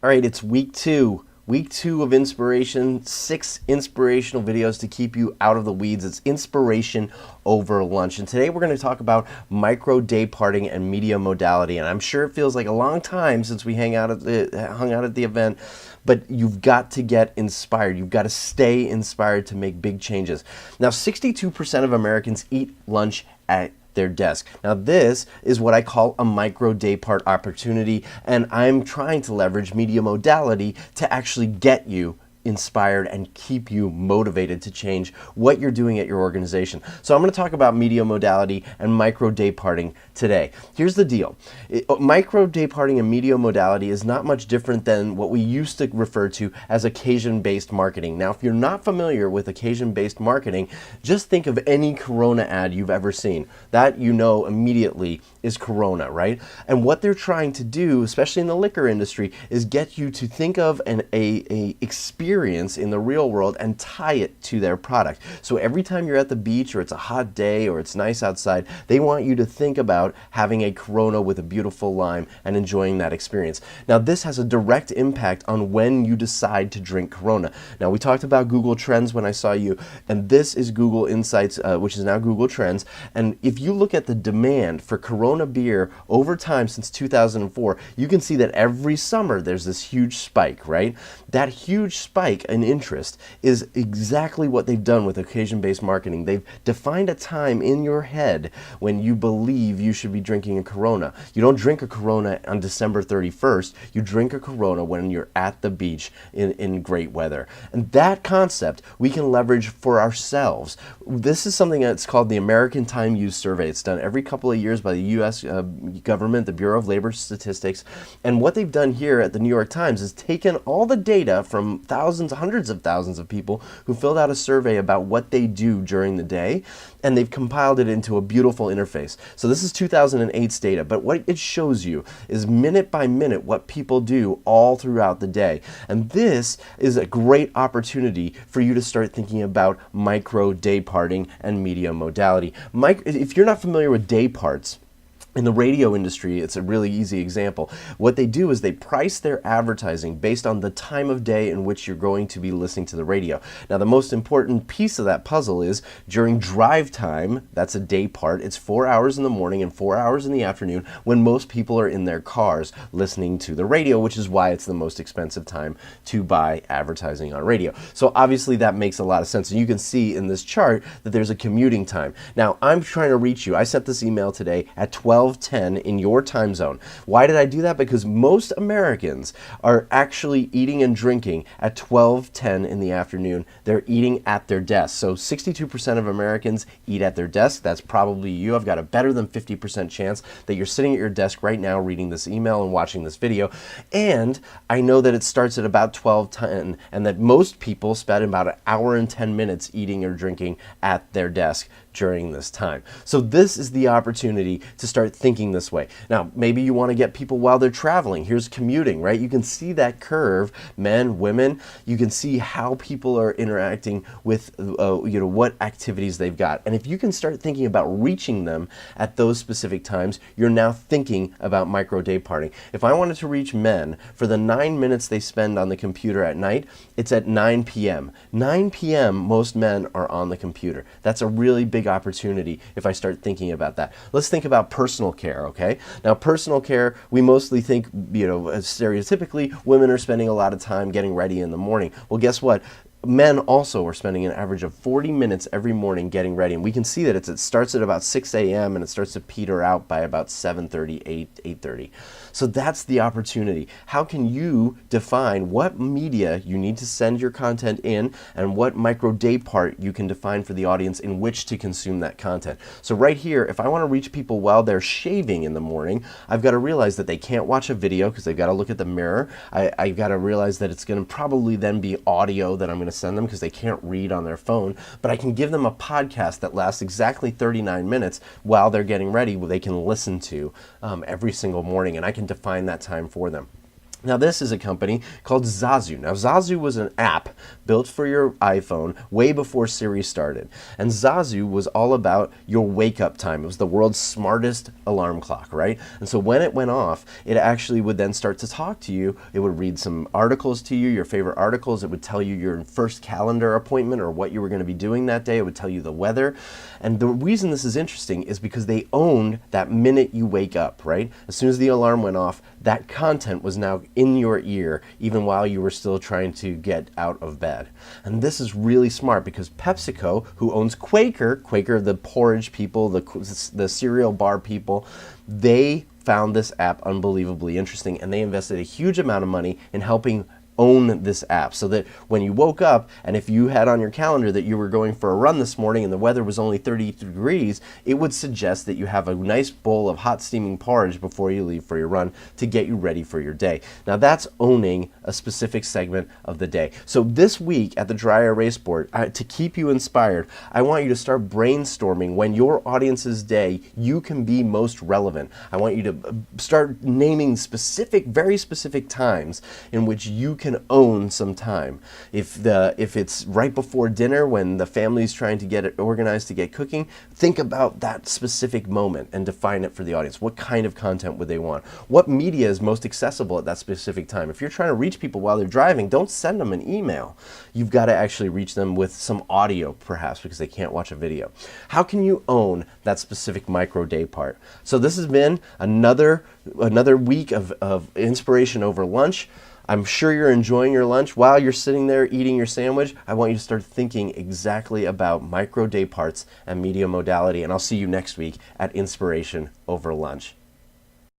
All right, it's week two. Week two of inspiration, 6 inspirational videos to keep you out of the weeds. It's inspiration over lunch. And today we're going to talk about micro day parting and media modality. And I'm sure it feels like a long time since we hung out at the event, but you've got to get inspired. You've got to stay inspired to make big changes. Now, 62% of Americans eat lunch at their desk. Now this is what I call a micro day part opportunity, and I'm trying to leverage media modality to actually get you inspired and keep you motivated to change what you're doing at your organization. So I'm going to talk about media modality and micro day parting today. Here's the deal. Micro day parting and media modality is not much different than what we used to refer to as occasion-based marketing. Now, if you're not familiar with occasion-based marketing, just think of any Corona ad you've ever seen. That you know immediately is Corona, right? And what they're trying to do, especially in the liquor industry, is get you to think of an experience in the real world and tie it to their product. So every time you're at the beach or it's a hot day or it's nice outside, they want you to think about having a Corona with a beautiful lime and enjoying that experience. Now this has a direct impact on when you decide to drink Corona. Now we talked about Google Trends when I saw you, and this is Google Insights, which is now Google Trends. And if you look at the demand for Corona beer over time since 2004, you can see that every summer there's this huge spike, right? That huge spike in interest is exactly what they've done with occasion-based marketing. They've defined a time in your head when you believe you should be drinking a Corona. You don't drink a Corona on December 31st. You drink a Corona when you're at the beach in great weather. And that concept we can leverage for ourselves. This is something that's called the American Time Use Survey. It's done every couple of years by the U.S. government, the Bureau of Labor Statistics. And what they've done here at the New York Times is taken all the data from hundreds of thousands of people who filled out a survey about what they do during the day, and they've compiled it into a beautiful interface. So this is 2008's data, but what it shows you is minute by minute what people do all throughout the day. And this is a great opportunity for you to start thinking about micro day parting and media modality. If you're not familiar with day parts, in the radio industry, it's a really easy example. What they do is they price their advertising based on the time of day in which you're going to be listening to the radio. Now, the most important piece of that puzzle is during drive time, that's a day part. It's 4 hours in the morning and 4 hours in the afternoon when most people are in their cars listening to the radio, which is why it's the most expensive time to buy advertising on radio. So obviously that makes a lot of sense. And you can see in this chart that there's a commuting time. Now, I'm trying to reach you. I sent this email today at 12:10 in your time zone. Why did I do that? Because most Americans are actually eating and drinking at 12:10 in the afternoon. They're eating at their desk. So 62% of Americans eat at their desk. That's probably you. I've got a better than 50% chance that you're sitting at your desk right now reading this email and watching this video. And I know that it starts at about 12:10 and that most people spend about an hour and 10 minutes eating or drinking at their desk during this time. So this is the opportunity to start thinking this way. Now, maybe you want to get people while they're traveling. Here's commuting, right? You can see that curve, men, women. You can see how people are interacting with, what activities they've got. And if you can start thinking about reaching them at those specific times, you're now thinking about micro day parting. If I wanted to reach men for the 9 minutes they spend on the computer at night, it's at 9 p.m. 9 p.m. most men are on the computer. That's a really big opportunity if I start thinking about that. Let's think about personal care, okay? Now, personal care, we mostly think, stereotypically, women are spending a lot of time getting ready in the morning. Well, guess what? Men also are spending an average of 40 minutes every morning getting ready. And we can see that it starts at about 6 a.m. and it starts to peter out by about 7:30, 8:30. So that's the opportunity. How can you define what media you need to send your content in and what micro day part you can define for the audience in which to consume that content? So right here, if I want to reach people while they're shaving in the morning, I've got to realize that they can't watch a video because they've got to look at the mirror. I've got to realize that it's going to probably then be audio that I'm going to send them because they can't read on their phone, but I can give them a podcast that lasts exactly 39 minutes while they're getting ready, they can listen to every single morning, and I can define that time for them. Now this is a company called Zazu. Now Zazu was an app built for your iPhone way before Siri started. And Zazu was all about your wake up time. It was the world's smartest alarm clock, right? And so when it went off, it actually would then start to talk to you. It would read some articles to you, your favorite articles. It would tell you your first calendar appointment or what you were going to be doing that day. It would tell you the weather. And the reason this is interesting is because they owned that minute you wake up, right? As soon as the alarm went off, that content was now in your ear even while you were still trying to get out of bed. And this is really smart because PepsiCo, who owns Quaker, the porridge people, the cereal bar people, they found this app unbelievably interesting, and they invested a huge amount of money in helping own this app so that when you woke up and if you had on your calendar that you were going for a run this morning and the weather was only 30 degrees, it would suggest that you have a nice bowl of hot steaming porridge before you leave for your run to get you ready for your day. Now that's owning a specific segment of the day. So this week at the Dry Erase Board, to keep you inspired, I want you to start brainstorming when your audience's day you can be most relevant. I want you to start naming specific, very specific times in which you can own some time. If it's right before dinner when the family's trying to get it organized to get cooking, think about that specific moment and define it for the audience. What kind of content would they want? What media is most accessible at that specific time? If you're trying to reach people while they're driving, don't send them an email. You've got to actually reach them with some audio perhaps because they can't watch a video. How can you own that specific micro day part? So this has been another week of inspiration over lunch. I'm sure you're enjoying your lunch. While you're sitting there eating your sandwich, I want you to start thinking exactly about micro day parts and media modality. And I'll see you next week at Inspiration Over Lunch.